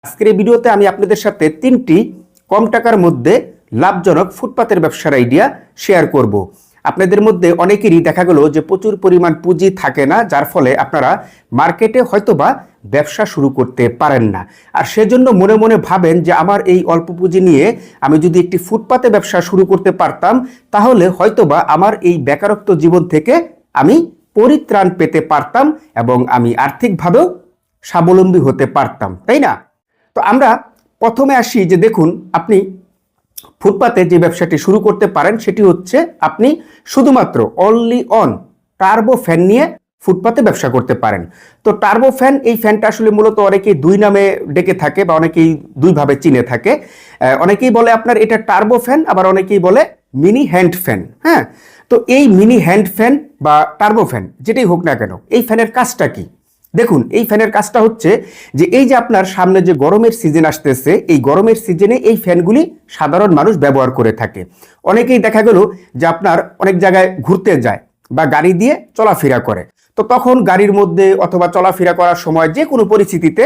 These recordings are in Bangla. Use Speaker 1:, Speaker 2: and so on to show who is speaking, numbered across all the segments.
Speaker 1: আজকের এই ভিডিওতে আমি আপনাদের সাথে তিনটি কম টাকার মধ্যে লাভজনক ফুটপাতের ব্যবসার আইডিয়া শেয়ার করব। আপনাদের মধ্যে অনেকেরই দেখা গেল যে প্রচুর পরিমাণ পুঁজি থাকে না, যার ফলে আপনারা মার্কেটে হয়তোবা ব্যবসা শুরু করতে পারেন না। আর সেজন্য মনে মনে ভাবেন যে আমার এই অল্প পুঁজি নিয়ে আমি যদি একটি ফুটপাতে ব্যবসা শুরু করতে পারতাম, তাহলে হয়তোবা আমার এই বেকারত্ব জীবন থেকে আমি পরিত্রাণ পেতে পারতাম এবং আমি আর্থিকভাবেও স্বাবলম্বী হতে পারতাম, তাই না? তো আমরা প্রথমে আসি যে দেখুন, আপনি ফুটপাতে যে ব্যবসাটি শুরু করতে পারেন সেটি হচ্ছে আপনি শুধুমাত্র অনলি অন টার্বো ফ্যান নিয়ে ফুটপাতে ব্যবসা করতে পারেন। তো টার্বো ফ্যান, এই ফ্যানটা আসলে মূলত অনেকেই দুই নামে ডেকে থাকে বা অনেকেই দুইভাবে চিনে থাকে। অনেকেই বলে আপনার এটা টার্বো ফ্যান, আবার অনেকেই বলে মিনি হ্যান্ড ফ্যান। হ্যাঁ, তো এই মিনি হ্যান্ড ফ্যান বা টার্বো ফ্যান যেটাই হোক না কেন, এই ফ্যানের কাজটা কি? দেখুন, এই ফ্যানের কাজটা হচ্ছে যে এই যে আপনার সামনে যে গরমের সিজন আসতেছে, এই গরমের সিজনে এই ফ্যানগুলি সাধারণ মানুষ ব্যবহার করে থাকে। অনেকেই দেখা গেল যে আপনার অনেক জায়গায় ঘুরতে যায় বা গাড়ি দিয়ে চলাফেরা করে, তো তখন গাড়ির মধ্যে অথবা চলাফেরা করার সময় যে কোনো পরিস্থিতিতে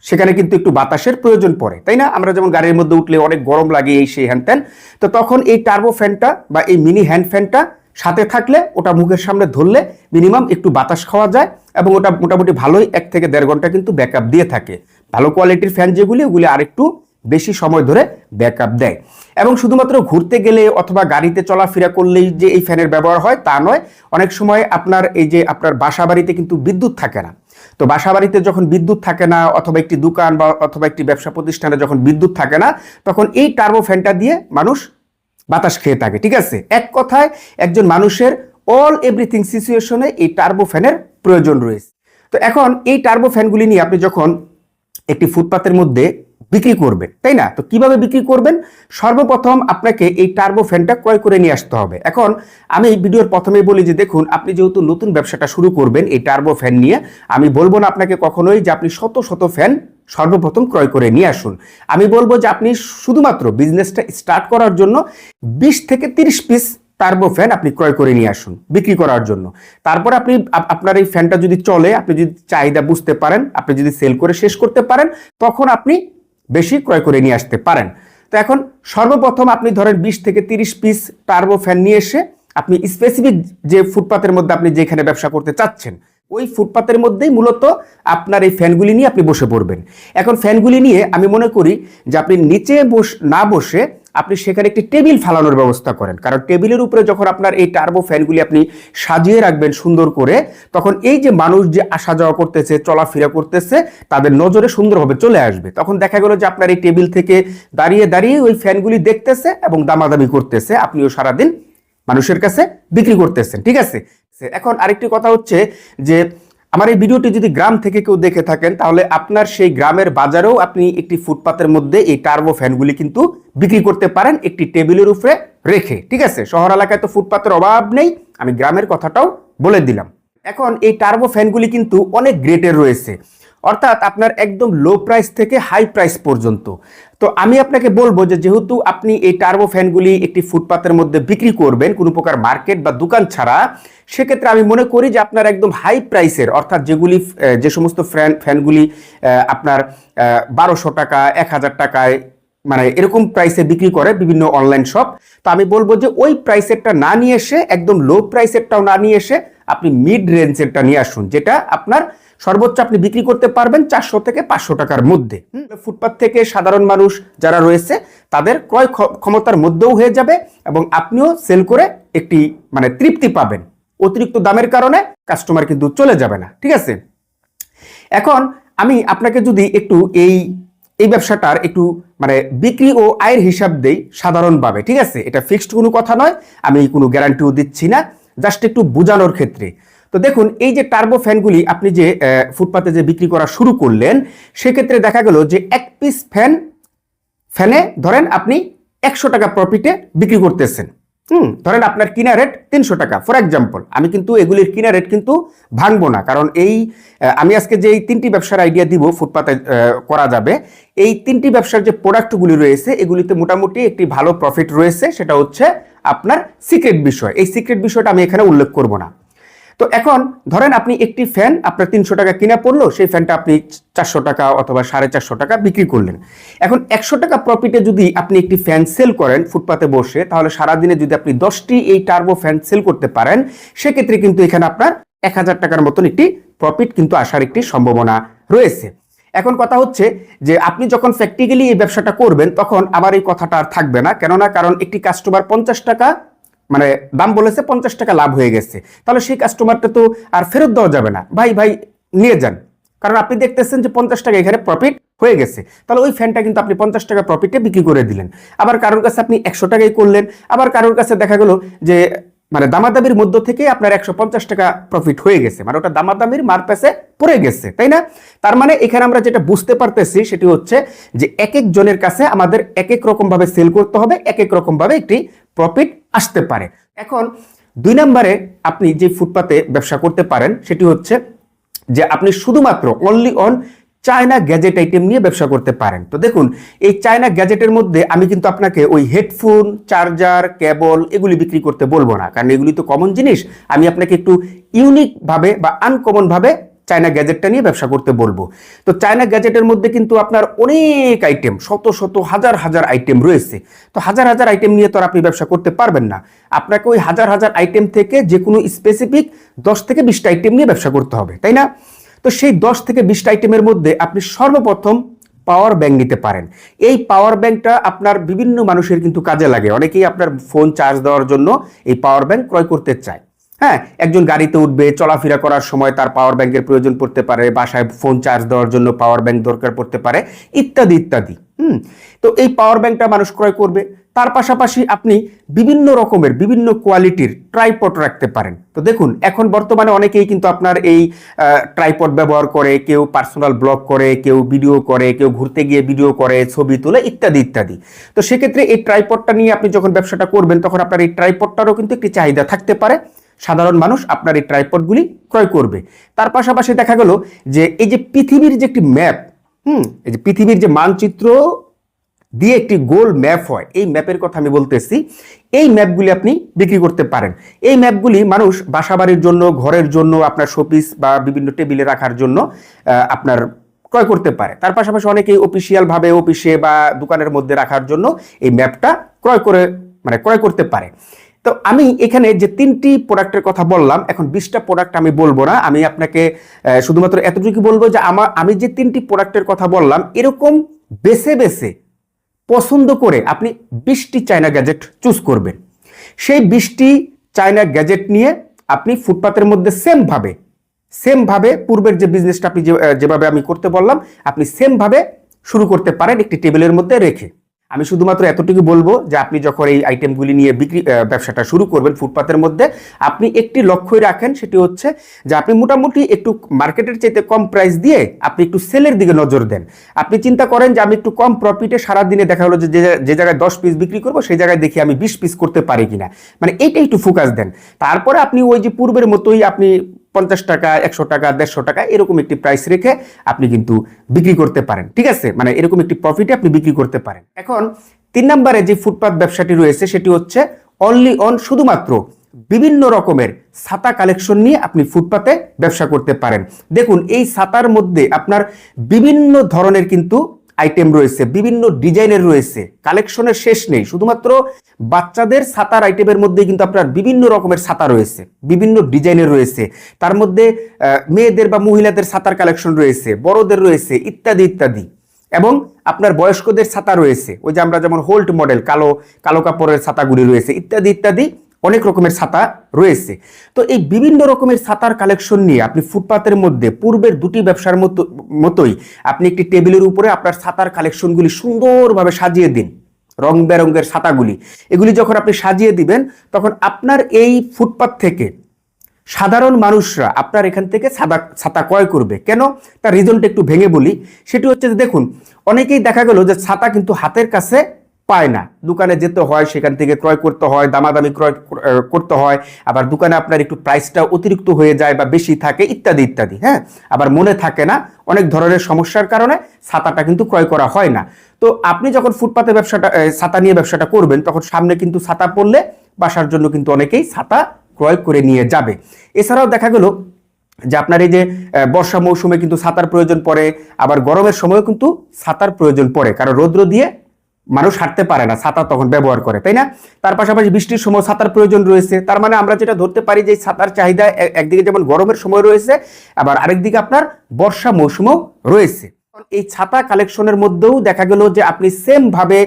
Speaker 1: সেখানে কিন্তু একটু বাতাসের প্রয়োজন পড়ে, তাই না? আমরা যেমন গাড়ির মধ্যে উঠলে অনেক গরম লাগে, এই সেই হ্যান ত্যান। তো তখন এই টার্বো ফ্যানটা বা এই মিনি হ্যান্ড ফ্যানটা সাথে থাকলে, ওটা মুখের সামনে ধরলে মিনিমাম একটু বাতাস খাওয়া যায় এবং ওটা মোটামুটি ভালোই 1 থেকে 1.5 ঘন্টা কিন্তু ব্যাকআপ দিয়ে থাকে। ভালো কোয়ালিটির ফ্যান যেগুলি, ওগুলি আরেকটু বেশি সময় ধরে ব্যাকআপ দেয়। এবং শুধুমাত্র ঘুরতে গেলে অথবা গাড়িতে চলাফেরা করলেই যে এই ফ্যানের ব্যবহার হয় তা নয়। অনেক সময় আপনার এই যে আপনার বাসা বাড়িতে কিন্তু বিদ্যুৎ থাকে না। তো বাসা বাড়িতে যখন বিদ্যুৎ থাকে না, অথবা একটি দোকান বা অথবা একটি ব্যবসা প্রতিষ্ঠানে যখন বিদ্যুৎ থাকে না, তখন এই টার্বো ফ্যানটা দিয়ে মানুষ বাতাস খেয়ে থাকে। ঠিক আছে, এক কথায় একজন মানুষের অল এভরিথিং সিচুয়েশনে এই টার্বো ফ্যানের প্রয়োজন রয়েছে। তো এখন এই টার্বো ফ্যানগুলি নিয়ে আপনি যখন একটি ফুটপাতের মধ্যে বিক্রি করবেন, তাই না? তো কিভাবে বিক্রি করবেন? সর্বপ্রথম আপনাকে এই টার্বো ফ্যানটা ক্রয় করে নিয়ে আসতে হবে। এখন আমি ভিডিওর প্রথমেই বলি যে দেখুন, আপনি যেহেতু নতুন ব্যবসাটা শুরু করবেন এই টার্বো ফ্যান নিয়ে, আমি বলবো না আপনাকে কখনোই যে আপনি শত শত ফ্যান সর্বপ্রথম ক্রয় করে নিয়ে আসুন। আমি বলবো যে আপনি শুধুমাত্র বিজনেসটা স্টার্ট করার জন্য 20 থেকে 30 পিস টার্বো ফ্যান আপনি ক্রয় করে নিয়ে আসুন বিক্রি করার জন্য। তারপর আপনি আপনার এই ফ্যানটা যদি চলে, আপনি যদি চাহিদা বুঝতে পারেন, আপনি যদি সেল করে শেষ করতে পারেন, তখন আপনি বেশি ক্রয় করে নিয়ে আসতে পারেন। তো এখন সর্বপ্রথম আপনি ধরেন 20 থেকে 30 পিস টার্বো ফ্যান নিয়ে এসে আপনি স্পেসিফিক যে ফুটপাতের মধ্যে আপনি যেখানে ব্যবসা করতে চাচ্ছেন, ওই ফুটপাতের মধ্যেই মূলত আপনার এই ফ্যানগুলি নিয়ে আপনি বসে পড়বেন। এখন ফ্যানগুলি নিয়ে আমি মনে করি যে আপনি নিচে না বসে আপনি সেখানে একটি টেবিল ফালানোর ব্যবস্থা করেন। কারণ টেবিলের উপরে যখন আপনার এই টার্বো ফ্যানগুলি আপনি সাজিয়ে রাখবেন সুন্দর করে, তখন এই যে মানুষ যে আসা যাওয়া করতেছে, চলাফেরা করতেছে, তাদের নজরে সুন্দরভাবে চলে আসবে। তখন দেখা গেল যে আপনার এই টেবিল থেকে দাঁড়িয়ে দাঁড়িয়ে ওই ফ্যানগুলি দেখতেছে এবং দামাদামি করতেছে, আপনিও সারাদিন মানুষের কাছে বিক্রি করতেছেন। ঠিক আছে, এখন আরেকটি কথা হচ্ছে যে আমার এই ভিডিওটি যদি গ্রাম থেকে কেউ দেখে থাকেন, তাহলে আপনার সেই গ্রামের বাজারেও আপনি একটি ফুটপাতের মধ্যে এই টার্বো ফ্যানগুলি কিন্তু বিক্রি করতে পারেন একটি টেবিলের উপরে রেখে। ঠিক আছে, শহর এলাকায় তো ফুটপাতের অভাব নেই, আমি গ্রামের কথাটাও বলে দিলাম। এখন এই টার্বো ফ্যানগুলি কিন্তু অনেক গ্রেডের রয়েছে, অর্থাৎ আপনার একদম লো প্রাইস থেকে হাই প্রাইস পর্যন্ত। তো আমি আপনাকে বলবো যে যেহেতু আপনি এই টার্বো ফ্যানগুলি একটি ফুটপাতের মধ্যে বিক্রি করবেন কোনো প্রকার মার্কেট বা দোকান ছাড়া, সেক্ষেত্রে আমি মনে করি যে আপনার একদম হাই প্রাইসের, অর্থাৎ যে সমস্ত ফ্যানগুলি আপনার 1200 টাকা 1000 টাকায় মানে এরকম প্রাইসে বিক্রি করে বিভিন্ন অনলাইন শপ, তো আমি বলবো যে ওই প্রাইসেরটা না নিয়ে এসে, একদম লো প্রাইসেরটাও না নিয়ে এসে আপনি মিড রেঞ্জেরটা নিয়ে আসুন, যেটা আপনার সর্বোচ্চ আপনি বিক্রি করতে পারবেন 400 থেকে 500 টাকার মধ্যে। ফুটপাত থেকে সাধারণ মানুষ যারা রয়েছে তাদের ক্রয় ক্ষমতার মধ্যেও হয়ে যাবে এবং আপনিও সেল করে একটি মানে তৃপ্তি পাবেন। অতিরিক্ত দামের কারণে কাস্টমার কিন্তু চলে যাবে না। ঠিক আছে, এখন আমি আপনাকে যদি একটু এই ব্যবসাটার একটু মানে বিক্রি ও আয়ের হিসাব দেই সাধারণভাবে। ঠিক আছে, এটা ফিক্সড কোনো কথা নয়, আমি কোনো গ্যারান্টিও দিচ্ছি না, জাস্ট একটু বোঝানোর ক্ষেত্রে। তো দেখুন, এই যে টার্বো ফ্যানগুলি আপনি যে ফুটপাতে যে বিক্রি করা শুরু করলেন, সেক্ষেত্রে দেখা গেল যে 1 পিস ফ্যানে ধরেন আপনি 100 টাকা প্রফিটে বিক্রি করতেছেন। ধরেন আপনার কিনা রেট 300 টাকা ফর এক্সাম্পল। আমি কিন্তু এগুলির কিনা রেট কিন্তু ভাঙবো না, কারণ আমি আজকে যে এই 3টি ব্যবসার আইডিয়া দিব ফুটপাতে করা যাবে, এই 3টি ব্যবসার যে প্রোডাক্টগুলি রয়েছে এগুলিতে মোটামুটি একটি ভালো প্রফিট রয়েছে। সেটা হচ্ছে আপনার সিক্রেট বিষয়, এই সিক্রেট বিষয়টা আমি এখানে উল্লেখ করব না। তো এখন ধরেন আপনি একটি ফ্যান আপনার 300 টাকা কিনা পড়লো, সেই ফ্যানটা আপনি 400 টাকা অথবা 450 টাকা বিক্রি করলেন। এখন 100 টাকা প্রফিটে যদি আপনি একটি ফ্যান সেল করেন ফুটপাতে বসে, তাহলে সারাদিনে যদি আপনি 10টি এই টার্বো ফ্যান সেল করতে পারেন, সেক্ষেত্রে কিন্তু এখানে আপনার 1000 টাকার মতন একটি প্রফিট কিন্তু আসার একটি সম্ভাবনা রয়েছে। এখন কথা হচ্ছে যে আপনি যখন প্র্যাকটিক্যালি এই ব্যবসাটা করবেন, তখন আবার এই কথাটা আর থাকবে না। কেননা কারণ একটি কাস্টমার 50 টাকা মানে দাম বলেছে, 50 টাকা লাভ হয়ে গেছে, তাহলে সেই কাস্টমারটা তো আর ফেরত দেওয়া যাবে না, ভাই ভাই নিয়ে যান। কারণ আপনি দেখতেছেন যে 50 টাকা এখানে প্রফিট হয়ে গেছে, তাহলে ওই ফ্যানটা কিন্তু আপনি 50 টাকা প্রফিটে বিক্রি করে দিলেন। আবার কারোর কাছে আপনি 100 টাকাই করলেন, আবার কারোর কাছে দেখা গেল যে মানে দামাদামির মধ্য থেকে আপনার 150 টাকা প্রফিট হয়ে গেছে, মানে ওটা দামাদামির মারপ্যাসে পড়ে গেছে, তাই না? তার মানে এখানে আমরা যেটা বুঝতে পারতেছি সেটি হচ্ছে যে এক এক জনের কাছে আমাদের এক এক রকম ভাবে সেল করতে হবে, এক এক রকম ভাবে একটি প্রফিট আসতে পারে। এখন 2 নম্বরে আপনি যে ফুটপাতে ব্যবসা করতে পারেন সেটি হচ্ছে যে আপনি শুধুমাত্র only on China gadget item নিয়ে ব্যবসা করতে পারেন। তো দেখুন, এই চায়না গ্যাজেটের মধ্যে আমি কিন্তু আপনাকে ওই হেডফোন, চার্জার, কেবল এগুলি বিক্রি করতে বলবো না, কারণ এগুলি তো কমন জিনিস। আমি আপনাকে একটু ইউনিক ভাবে বা আনকমন ভাবে চায়না গ্যাজেটটা নিয়ে ব্যবসা করতে বলবো। তো চায়না গ্যাজেটের মধ্যে কিন্তু আপনার অনেক আইটেম, শত শত হাজার হাজার আইটেম রয়েছে। তো হাজার হাজার আইটেম নিয়ে তো আর আপনি ব্যবসা করতে পারবেন না। আপনাকে ওই হাজার হাজার আইটেম থেকে যে কোনো স্পেসিফিক 10 থেকে 20টা আইটেম নিয়ে ব্যবসা করতে হবে, তাই না? তো সেই 10 থেকে 20টা আইটেমের মধ্যে আপনি সর্বপ্রথম পাওয়ার ব্যাংক নিতে পারেন। এই পাওয়ার ব্যাংকটা আপনার বিভিন্ন মানুষের কিন্তু কাজে লাগে। অনেকেই আপনার ফোন চার্জ দেওয়ার জন্য এই পাওয়ার ব্যাংক ক্রয় করতে চায়। হ্যাঁ, একজন গাড়িতে উঠবে, চলাফেরা করার সময় তার পাওয়ার ব্যাংকের প্রয়োজন পড়তে পারে, বাসায় ফোন চার্জ দেওয়ার জন্য পাওয়ার ব্যাংক দরকার পড়তে পারে, ইত্যাদি ইত্যাদি। তো এই পাওয়ার ব্যাংকটা মানুষ ক্রয় করবে। তার পাশাপাশি আপনি বিভিন্ন রকমের বিভিন্ন কোয়ালিটির ট্রাইপড রাখতে পারেন। তো দেখুন, এখন বর্তমানে অনেকেই কিন্তু আপনার এই ট্রাইপড ব্যবহার করে, কেউ পার্সোনাল ব্লগ করে, কেউ ভিডিও করে, কেউ ঘুরতে গিয়ে ভিডিও করে, ছবি তোলে, ইত্যাদি ইত্যাদি। তো সেক্ষেত্রে এই ট্রাইপডটা নিয়ে আপনি যখন ব্যবসাটা করবেন, তখন আপনার এই ট্রাইপডটারও কিন্তু একটি চাহিদা থাকতে পারে। সাধারণ মানুষ আপনার এই ট্রাইপডগুলি ক্রয় করবে। তার পাশাপাশি দেখা গেল যে এই যে পৃথিবীর যে একটি ম্যাপ, এই যে পৃথিবীর যে মানচিত্র দিয়ে একটি গোল ম্যাপ হয়, এই ম্যাপের কথা আমি বলতেছি। এই ম্যাপগুলি আপনি বিক্রি করতে পারেন। এই ম্যাপগুলি মানুষ বাসাবাড়ির জন্য, ঘরের জন্য, আপনার শোপিস বা বিভিন্ন টেবিলে রাখার জন্য আপনার ক্রয় করতে পারে। তার পাশাপাশি অনেকেই অফিসিয়াল ভাবে অফিসে বা দোকানের মধ্যে রাখার জন্য এই ম্যাপটা ক্রয় করতে পারে। তো আমি এখানে যে 3টি প্রোডাক্টের কথা বললাম, এখন 20টা প্রোডাক্ট আমি বলবো না। আমি আপনাকে শুধুমাত্র এতটুকু বলবো যে আমি যে 3টি প্রোডাক্টের কথা বললাম, এরকম বেছে বেছে পছন্দ করে আপনি 20টি চায়না গ্যাজেট চুজ করবেন। সেই 20টি চায়না গ্যাজেট নিয়ে আপনি ফুটপাতের মধ্যে সেম ভাবে পূর্বের যে বিজনেসটা আপনি যেভাবে আমি করতে বললাম, আপনি সেম ভাবে শুরু করতে পারেন একটি টেবিলের মধ্যে রেখে। আমি শুধুমাত্র এতটুকু বলবো যে আপনি যখন এই আইটেমগুলি নিয়ে ব্যবসাটা শুরু করবেন ফুটপাতের মধ্যে, আপনি একটি লক্ষ্যই রাখেন, সেটি হচ্ছে যে আপনি মোটামুটি একটু মার্কেটের চাইতে কম প্রাইস দিয়ে আপনি একটু সেলের দিকে নজর দেন। আপনি চিন্তা করেন যে আমি একটু কম প্রফিটে সারাদিনে দেখা হলো যে জায়গায় 10 পিস বিক্রি করবো, সেই জায়গায় দেখি আমি 20 পিস করতে পারি কিনা, মানে এইটা একটু ফোকাস দেন। তারপরে আপনি ওই যে পূর্বের মতোই আপনি 50 টাকা, 100 টাকা, 150 টাকা এরকম একটি প্রাইস রেখে আপনি কিন্তু বিক্রি করতে পারেন, ঠিক আছে? মানে এরকম একটি প্রফিটে আপনি বিক্রি করতে পারেন। এখন 3 নম্বরে যে ফুটপাত ব্যবসাটি রয়েছে সেটি হচ্ছে অনলি অন শুধুমাত্র বিভিন্ন রকমের ছাতা কালেকশন নিয়ে আপনি ফুটপাতে ব্যবসা করতে পারেন। দেখুন, এই ছাতার মধ্যে আপনার বিভিন্ন ধরনের কিন্তু আইটেম রয়েছে, বিভিন্ন ডিজাইনের রয়েছে, কালেকশনের শেষ নেই। শুধুমাত্র বাচ্চাদের ছাতার আইটেমের মধ্যে কিন্তু আপনার বিভিন্ন রকমের ছাতা রয়েছে, বিভিন্ন ডিজাইনের রয়েছে। তার মধ্যে মেয়েদের বা মহিলাদের ছাতার কালেকশন রয়েছে, বড়দের রয়েছে, ইত্যাদি ইত্যাদি। এবং আপনার বয়স্কদের ছাতা রয়েছে, ওই যে আমরা যেমন হোল্ড মডেল কালো কালো কাপড়ের ছাতাগুলি রয়েছে, ইত্যাদি ইত্যাদি অনেক রকমের ছাতা রয়েছে। তো এই বিভিন্ন রকমের ছাতার কালেকশন নিয়ে আপনি ফুটপাতের মধ্যে পূর্বের 2টি ব্যবসার মতোই আপনি একটি টেবিলের উপরে আপনার ছাতার কালেকশনগুলি সুন্দরভাবে সাজিয়ে দিন। রং বেরঙের ছাতাগুলি, এগুলি যখন আপনি সাজিয়ে দিবেন, তখন আপনার এই ফুটপাত থেকে সাধারণ মানুষরা আপনার এখান থেকে ছাতা ক্রয় করবে। কেন? তার রিজনটা একটু ভেঙে বলি। সেটি হচ্ছে যে দেখুন, অনেকেই দেখা গেল যে ছাতা কিন্তু হাতের কাছে পায় না, দোকানে যেতে হয়, সেখান থেকে ক্রয় করতে হয়, দামাদামি ক্রয় করতে হয়, আবার দোকানে আপনার একটু প্রাইসটা অতিরিক্ত হয়ে যায় বা বেশি থাকে, ইত্যাদি ইত্যাদি। হ্যাঁ, আবার মনে থাকে না, অনেক ধরনের সমস্যার কারণে ছাতাটা কিন্তু ক্রয় করা হয় না। তো আপনি যখন ফুটপাতে ছাতা নিয়ে ব্যবসাটা করবেন, তখন সামনে কিন্তু ছাতা পড়লে বাসার জন্য কিন্তু অনেকেই ছাতা ক্রয় করে নিয়ে যাবে। এছাড়াও দেখা গেল যে আপনার এই যে বর্ষা মৌসুমে কিন্তু ছাতার প্রয়োজন পড়ে, আবার গরমের সময়ও কিন্তু ছাতার প্রয়োজন পড়ে, কারণ রৌদ্র দিয়ে মানুষ হাঁটতে পারে না, ছাতা তখন ব্যবহার করে, তাই না? তার পাশাপাশি বৃষ্টির সময় ছাতার প্রয়োজন রয়েছে। তার মানে আমরা যেটা ধরতে পারি যে ছাতার চাহিদা একদিকে যেমন গরমের সময় রয়েছে, আবার আরেকদিকে আপনার বর্ষা মৌসুমও রয়েছে। এই ছাতা কালেকশনের মধ্যেও দেখা গেল যে আপনি সেম ভাবে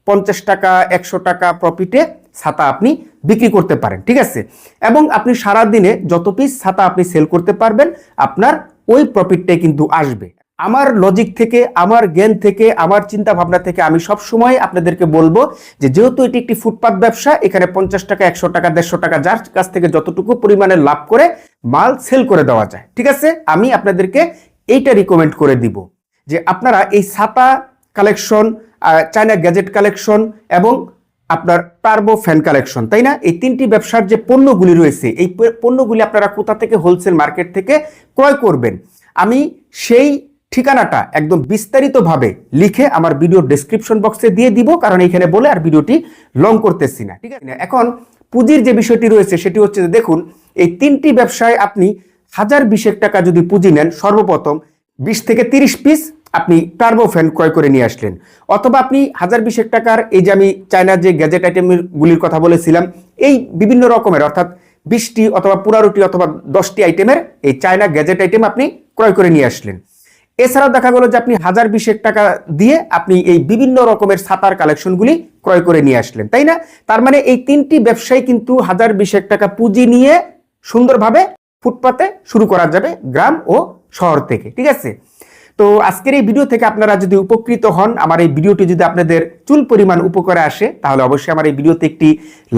Speaker 1: 50 টাকা 100 টাকা প্রফিটে ছাতা আপনি বিক্রি করতে পারেন, ঠিক আছে? এবং আপনি সারা দিনে যত পিস ছাতা আপনি সেল করতে পারবেন, আপনার ওই প্রফিটটাই কিন্তু আসবে। আমার লজিক থেকে, আমার জ্ঞান থেকে, আমার চিন্তা ভাবনা থেকে আমি সব সময় আপনাদেরকে বলবো যে যেহেতু এটি একটি ফুটপাত ব্যবসা, এখানে 50 টাকা 100 টাকা 150 টাকা যার কাছ থেকে যতটুকু পরিমাণে লাভ করে মাল সেল করে দেওয়া যায়, ঠিক আছে? আমি আপনাদেরকে এইটা রিকমেন্ড করে দিব যে আপনারা এই ছাতা কালেকশন, চায়না গ্যাজেট কালেকশন এবং আপনার টার্বো ফ্যান কালেকশন, তাই না, এই তিনটি ব্যবসার যে পণ্যগুলি রয়েছে, এই পণ্যগুলি আপনারা কোথা থেকে হোলসেল মার্কেট থেকে ক্রয় করবেন, আমি সেই ঠিকানাটা একদম বিস্তারিতভাবে লিখে আমার ভিডিও ডেসক্রিপশন বক্সে দিয়ে দিব, কারণ এইখানে বলে আর ভিডিওটি লং করতেছি না, ঠিক আছে? এখন পুঁজির যে বিষয়টি রয়েছে সেটি হচ্ছে যে দেখুন, এই তিনটি ব্যবসায় আপনি 1020 টাকা যদি পুঁজি নেন, সর্বপ্রথম 20 থেকে 30 পিস আপনি টার্বো ফ্যান ক্রয় করে নিয়ে আসলেন, অথবা আপনি 1020 টাকার এই যে আমি চায়না যে গ্যাজেট আইটেমগুলির কথা বলেছিলাম, এই বিভিন্ন রকমের অর্থাৎ 20টি অথবা 15টি অথবা 10টি আইটেমের এই চায়না গ্যাজেট আইটেম আপনি ক্রয় করে নিয়ে আসলেন। এছাড়াও দেখা গেল যে আপনি 1020 টাকা দিয়ে আপনি এই বিভিন্ন রকমের ছাতার কালেকশনগুলি ক্রয় করে নিয়ে আসলেন, তাই না? তার মানে এই তিনটি ব্যবসায় কিন্তু 1020 টাকা পুঁজি নিয়ে সুন্দরভাবে ফুটপাতে শুরু করা যাবে গ্রাম ও শহর থেকে, ঠিক আছে? তো আজকের এই ভিডিও থেকে আপনারা যদি উপকৃত হন, আমার এই ভিডিওটি যদি আপনাদের চুল পরিমাণ উপকারে আসে, তাহলে অবশ্যই আমার এই ভিডিওতে একটি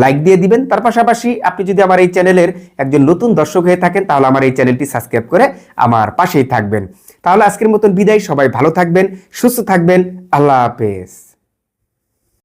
Speaker 1: লাইক দিয়ে দিবেন। তার পাশাপাশি আপনি যদি আমার এই চ্যানেলের একজন নতুন দর্শক হয়ে থাকেন, তাহলে আমার এই চ্যানেলটি সাবস্ক্রাইব করে আমার পাশেই থাকবেন। তাহলে আজকের মতন বিদায়, সবাই ভালো থাকবেন, সুস্থ থাকবেন, আল্লাহ হাফেজ।